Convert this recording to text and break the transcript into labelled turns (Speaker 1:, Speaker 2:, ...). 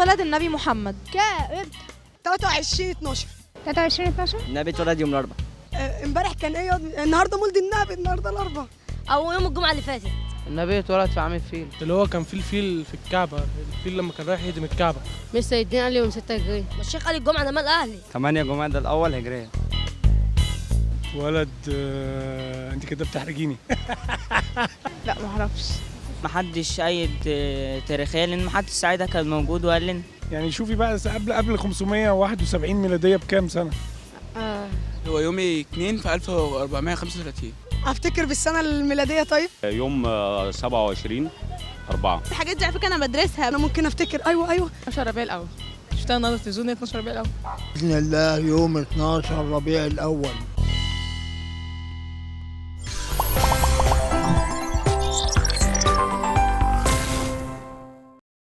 Speaker 1: اتولد النبي محمد؟
Speaker 2: كام؟
Speaker 3: 23/12.
Speaker 2: 23/12.
Speaker 4: النبي اتولد يوم الاربعاء.
Speaker 3: امبارح كان ايه النهارده مولد النبي، النهارده الاربعاء.
Speaker 2: او يوم الجمعه اللي فاتت.
Speaker 5: النبي اتولد في عام الفيل،
Speaker 6: اللي هو كان فيه الفيل في الكعبة، الفيل لما كان رايح يهدم الكعبة.
Speaker 2: مش سيدنا قال يوم 6 هجري، الشيخ قال الجمعه ده مال اهلي.
Speaker 4: 8 جمادى الاول هجريه.
Speaker 6: ولد انت كده بتحرجيني.
Speaker 1: لا معرفش.
Speaker 4: محدش أيد تاريخيا لأن محدش ساعتها كان موجود وقال لنا.
Speaker 6: يعني شوفي بقى قبل 571 ميلادية بكام سنة؟
Speaker 7: هو يوم 2 في 1435.
Speaker 3: افتكر بالسنه الميلاديه. طيب
Speaker 8: يوم 27/4.
Speaker 1: الحاجات دي على فكره انا بدرسها.
Speaker 3: انا ممكن افتكر. ايوه
Speaker 1: 12 ربيع الاول. شفتها النهارده في التلفزيون 12 ربيع الاول.
Speaker 9: بإذن الله يوم 12 ربيع الأول.